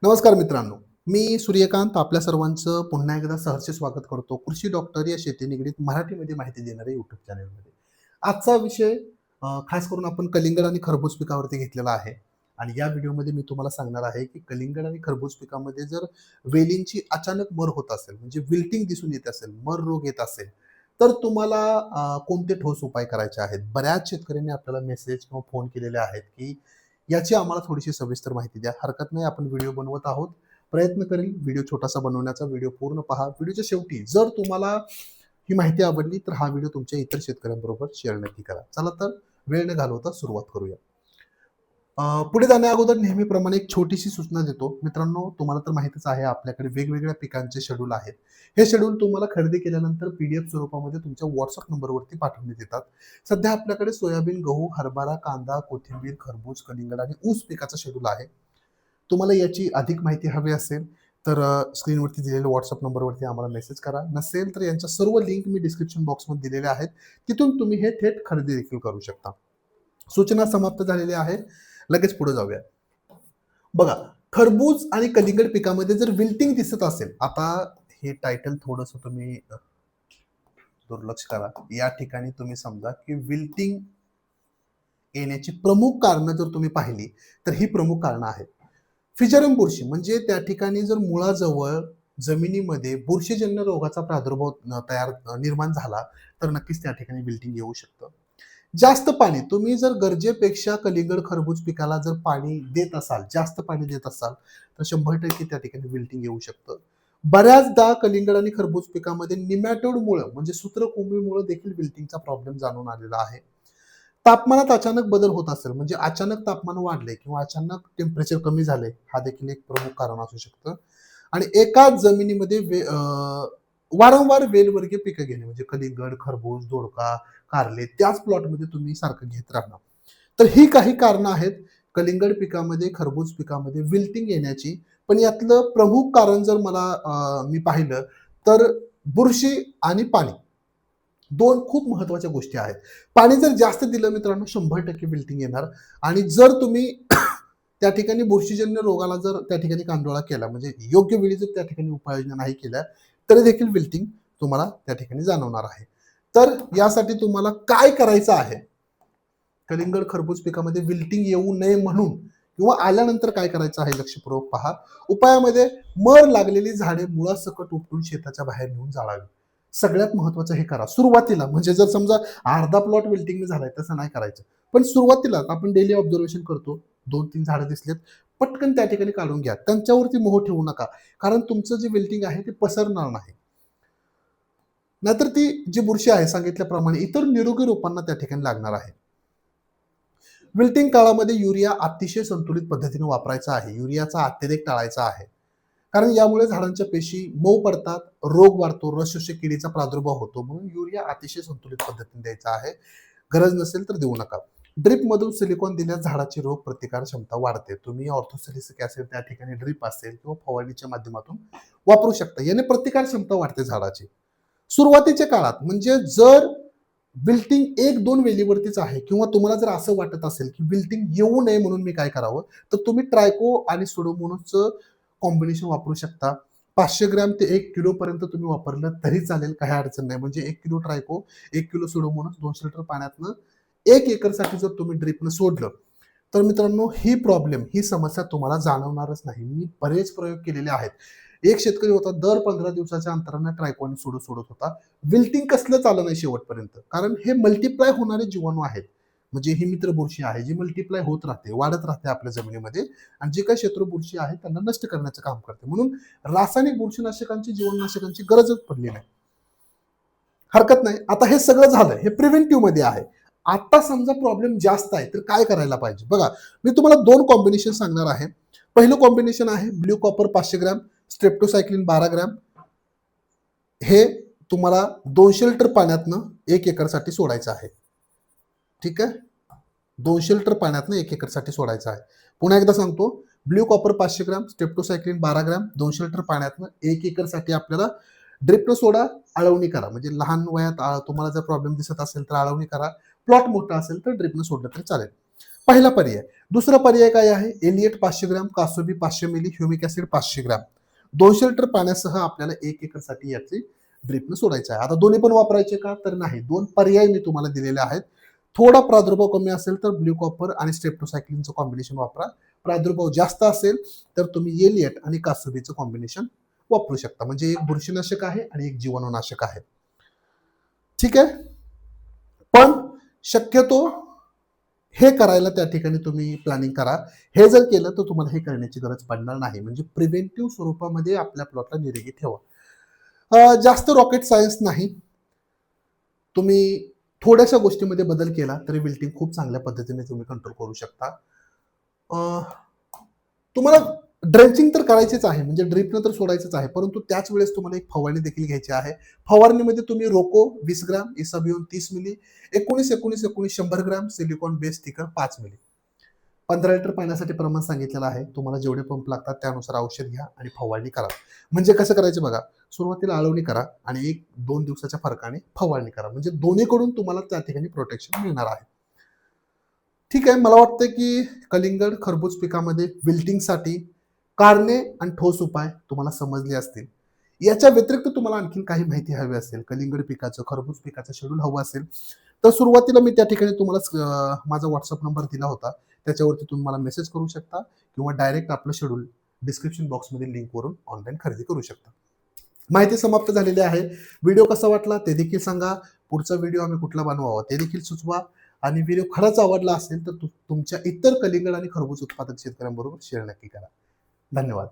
नमस्कार मित्रांनो, मी सूर्यकांत आपल्या सर्वांचं पुन्हा एकदा सहर्ष स्वागत करतो. कृषी डॉक्टर या शेती निगडीत मराठीमध्ये माहिती देणाऱ्या YouTube चॅनलमध्ये. आजचा विषय खास करून आपण कलिंगड आणि खरबूज पिकावरती घेतलेला आहे आणि या व्हिडिओमध्ये मी तुम्हाला सांगणार आहे, की कलिंगड आणि खरबूज पिकामध्ये जर वेलींची अचानक मर होत असेल, म्हणजे विल्टिंग दिसून येत असेल, मर रोग येत असेल, तर तुम्हाला कोणते ठोस उपाय करायचे आहेत? बऱ्याच शेतकऱ्यांनी आपल्याला मेसेज किंवा फोन केलेले आहेत, की याची आम्हाला थोडीशी सविस्तर माहिती द्या. हरकत नाही, आपण व्हिडिओ बनवत आहोत. प्रयत्न करेल व्हिडिओ छोटासा बनवण्याचा. व्हिडिओ पूर्ण पहा. व्हिडिओच्या शेवटी जर तुम्हाला ही माहिती आवडली, तर हा व्हिडिओ तुमच्या इतर शेतकऱ्यांबरोबर शेअर नक्की करा. चला तर वेळ न घालवता सुरुवात करूया. पुढे जाण्या अगोदर नेहमीप्रमाणे एक छोटीशी सूचना देतो. मित्रांनो, तुम्हाला तर माहितीच आहे आपल्याकडे वेगवेगळ्या पिकांचे शेड्यूल आहेत. हे शेड्यूल तुम्हाला खरेदी केल्यानंतर पीडीएफ स्वरूपामध्ये तुमच्या WhatsApp नंबरवरती पाठवण्यात येतात. सध्या आपल्याकडे सोयाबीन, गहू, हरभरा, कांदा, कोथिंबीर, खरबूज, कलिंगड आणि ऊस पिकाचं शेड्यूल आहे. तुम्हाला याची अधिक माहिती हवी असेल तर स्क्रीनवरती दिलेल्या WhatsApp नंबरवरती आम्हाला मेसेज करा. नसेल तर यांच्या सर्व लिंक मी डिस्क्रिप्शन बॉक्समध्ये दिलेल्या आहेत. तिथून तुम्ही हे थेट खरेदी देखील करू शकता. सूचना समाप्त झालेली आहे. लगेच पुढे जाऊया. बघा, खरबूज आणि कलिंगड पिकामध्ये जर विल्टिंग दिसत असेल, आता हे टायटल थोडंसं तुम्ही दुर्लक्ष करा. या ठिकाणी तुम्ही समजा की विल्टिंग येण्याची प्रमुख कारणं जर तुम्ही पाहिली, तर ही प्रमुख कारणं आहेत. फिजरम बुरशी म्हणजे त्या ठिकाणी जर मुळाजवळ जमिनीमध्ये बुरशीजन्य रोगाचा प्रादुर्भाव निर्माण झाला, तर नक्कीच त्या ठिकाणी विल्टिंग येऊ शकतं. जास्त पाणी तुम्ही जर गरजेपेक्षा कलिंगड, खरबूज पिकाला जर पाणी देत असाल, जास्त पाणी देत असाल, तर 100% त्या ठिकाणी विल्टिंग येऊ शकतं. बऱ्याचदा कलिंगड आणि खरबूज पिकामध्ये निमॅटोडमुळं म्हणजे सूत्रकृमीमुळं देखील विल्टिंगचा प्रॉब्लेम जाणून आलेला आहे. तापमानात अचानक बदल होत असेल, म्हणजे अचानक तापमान वाढले किंवा अचानक टेम्परेचर कमी झाले, हा देखील एक प्रमुख कारण असू शकतं. आणि एकाच जमिनीमध्ये वारंवार वेलवर्गीय पिकं घेणे, म्हणजे कलिंगड, खरबूज, दोडका, कारले त्याच प्लॉटमध्ये तुम्ही सारखं घेत राहणं. तर ही काही कारणं आहेत कलिंगड पिकामध्ये, खरबूज पिकामध्ये विल्टिंग येण्याची. पण यातलं प्रमुख कारण जर मला मी पाहिलं तर बुरशी आणि पाणी. 2 खूप महत्त्वाच्या गोष्टी आहेत. पाणी जर जास्त दिलं मित्रांनो 100% विल्टिंग येणार आणि जर तुम्ही त्या ठिकाणी बुरशीजन्य रोगाला जर त्या ठिकाणी कांडोळा केला, म्हणजे योग्य वेळी जर त्या ठिकाणी उपाययोजना नाही केल्या, तरी देखील विल्टिंग तुम्हाला त्या ठिकाणी जाणवणार आहे. तर यासाठी तुम्हाला काय करायचं आहे? कलिंगड, खरबूज पिकामध्ये विल्टिंग येऊ नये म्हणून किंवा आल्यानंतर काय करायचं आहे लक्षपूर्वक पहा. उपायामध्ये मर लागलेली झाडे मुळासकट उपटून शेताच्या बाहेर नेऊन जाळावी. सगळ्यात महत्त्वाचं हे करा. सुरुवातीला म्हणजे जर समजा अर्धा प्लॉट विल्टिंगने झालाय तसं नाही करायचं. पण सुरुवातीला आपण डेली ऑब्झर्वेशन करतो. 2-3 झाडं दिसलेत, पटकन त्या ठिकाणी काढून घ्या. त्यांच्यावरती मोह ठेवू नका. कारण तुमचं जे विल्टिंग आहे ते पसरणार नाही. नाहीतर ती जी बुरशी आहे सांगितल्याप्रमाणे इतर निरोगी रोपांना त्या ठिकाणी लागणार आहे. विल्टिंग काळामध्ये युरिया अतिशय संतुलित पद्धतीने वापरायचा आहे. युरियाचा अत्यधिक टाळायचा आहे. कारण यामुळे झाडांच्या पेशी मऊ पडतात, रोग वाढतो, रस शोषक किडीचा प्रादुर्भाव होतो. म्हणून युरिया अतिशय संतुलित पद्धतीने द्यायचा आहे. गरज नसेल तर देऊ नका. ड्रिपमधून सिलिकॉन दिल्यास झाडाची रोग प्रतिकार क्षमता वाढते. तुम्ही ऑर्थोसॅलिसिक ॲसिड त्या ठिकाणी ड्रिप असेल किंवा फवारणीच्या माध्यमातून वापरू शकता. याने प्रतिकार क्षमता वाढते झाडाची. सुरुवातीच्या काळात म्हणजे जर विल्टिंग 1-2 वेलीवरतीच आहे किंवा तुम्हाला जर असं वाटत असेल, की विल्टिंग येऊ नये म्हणून मी काय करावं? तर तुम्ही ट्रायको आणि सुडोमोनासचं कॉम्बिनेशन वापरू शकता. 500 ग्रॅम ते 1 किलोपर्यंत तुम्ही वापरलं तरी चालेल, काही अडचण नाही. म्हणजे 1 किलो ट्रायको, 1 किलो सुडोमोनास 200 लिटर पाण्यातनं 1 एकरसाठी जर तुम्ही ड्रिपनं सोडलं, तर मित्रांनो ही समस्या तुम्हाला जाणवणारच नाही. मी बरेच प्रयोग केलेले आहेत. एक शेतकरी होता दर 15 दिवसाच्या अंतराने ट्रायकोन सोडत होता. विल्टिंग कसलंच आलं नाही शेवटपर्यंत. कारण हे मल्टिप्लाय होणारे जीवाणू आहेत. म्हणजे ही मित्र बुरशी आहे जी मल्टिप्लाय होत राहते, वाढत राहते आपल्या जमिनीमध्ये आणि जी काही शत्रू बुरशी आहे त्यांना नष्ट करण्याचं काम करते. म्हणून रासायनिक बुरशीनाशकांची, जीवननाशकांची गरजच पडली नाही. हरकत नाही. आता हे सगळं झालं. हे प्रिव्हेंटिव्ह मध्ये आहे. आता समजा प्रॉब्लेम जास्त आहे तर काय करायला पाहिजे? बघा, मी तुम्हाला 2 कॉम्बिनेशन सांगणार आहे. पहिलं कॉम्बिनेशन आहे blue copper 500 gram, streptocycline 12 gram. हे तुम्हाला 200 लिटर पाण्यातनं 1 एकरसाठी सोडायचं आहे. ठीक आहे? 200 लिटर पाण्यातनं 1 एकरसाठी सोडायचं आहे. पुन्हा एकदा सांगतो, blue copper 500 gram, streptocycline 12 gram, 200 litre पाण्यातनं 1 एकरसाठी आपल्याला ड्रिपनं सोडा, आळवणी करा. म्हणजे लहान वयात तुम्हाला जर प्रॉब्लेम दिसत असेल तर आळवणी करा. प्लॉट मोठा असेल तर ड्रिपनं सोडलं तरी चालेल. पहिला पर्याय. दुसरा पर्याय काय आहे? एलिएट 500 ग्रॅम, कासोबी 500 मिली, ह्युमिक ॲसिड 500 ग्रॅम. 200 लिटर पाण्यासह आपल्याला 1 एकरसाठी याची ड्रिपनं सोडायचं आहे. आता दोन्ही पण वापरायचे का? तर नाही. 2 पर्याय मी तुम्हाला दिलेले आहेत. थोडा प्रादुर्भाव कमी असेल तर ब्ल्यू कॉपर आणि स्ट्रेप्टोसायक्लिनचं कॉम्बिनेशन वापरा. प्रादुर्भाव जास्त असेल तर तुम्ही एलिएट आणि कासोबीचं कॉम्बिनेशन वापरू शकता. म्हणजे एक बुरशीनाशक आहे आणि एक जीवाणूनाशक आहे. ठीक आहे? पण शक्यतो हे करायला त्या ठिकाणी तुम्ही प्लॅनिंग करा. हे जर केलं तर तुम्हाला हे करण्याची गरज पडणार नाही. म्हणजे प्रिव्हेंटिव्ह स्वरूपामध्ये आपल्या प्लॉटला निरोगी ठेवा. जास्त रॉकेट सायन्स नाही. तुम्ही थोड्याशा गोष्टीमध्ये बदल केला तरी विल्टिंग खूप चांगल्या पद्धतीने तुम्ही कंट्रोल करू शकता. अ, तुम्हाला ड्रेंचिंग तर करायचीच आहे, म्हणजे ड्रिपनं तर सोडायचंच आहे, परंतु त्याच वेळेस तुम्हाला एक फवारणी देखील घ्यायची आहे. फवारणीमध्ये तुम्ही रोको 20 ग्रॅम, इसाबियोन 30 मिली, 19-19-19 100 ग्रॅम, सिलिकॉन बेस थिकर 5 मिली. 15 लिटर पाण्यासाठी प्रमाण सांगितलेलं आहे. तुम्हाला जेवढे पंप लागतात त्यानुसार औषध घ्या आणि फवारणी करा. म्हणजे कसं करायचं बघा, सुरुवातीला आळवणी करा आणि 1-2 दिवसाच्या फरकाने फवारणी करा. म्हणजे दोन्हीकडून तुम्हाला त्या ठिकाणी प्रोटेक्शन मिळणार आहे. ठीक आहे, मला वाटतं की कलिंगड खरबूज पिकामध्ये विल्टिंगसाठी कारणे आणि ठोस उपाय तुम्हाला समजले असतील. याच्या व्यतिरिक्त तुम्हाला आणखीन काही माहिती हवी असेल, कलिंगड पिकाचं, खरबूज पिकाचं शेड्यूल हवं असेल, तर सुरुवातीला मी त्या ठिकाणी तुम्हाला माझा WhatsApp नंबर दिला होता. त्याच्यावरती तुम्ही मला मेसेज करू शकता किंवा डायरेक्ट आपलं शेड्यूल डिस्क्रिप्शन बॉक्समधील लिंकवरून ऑनलाईन खरेदी करू शकता. माहिती समाप्त झालेली आहे. व्हिडिओ कसा वाटला ते देखील सांगा. पुढचा व्हिडिओ आम्ही कुठला बनवावा ते देखील सुचवा आणि व्हिडिओ खरंच आवडला असेल तर तुमच्या इतर कलिंगड आणि खरबूज उत्पादक शेतकऱ्यांबरोबर शेअर नक्की करा. धन्यवाद.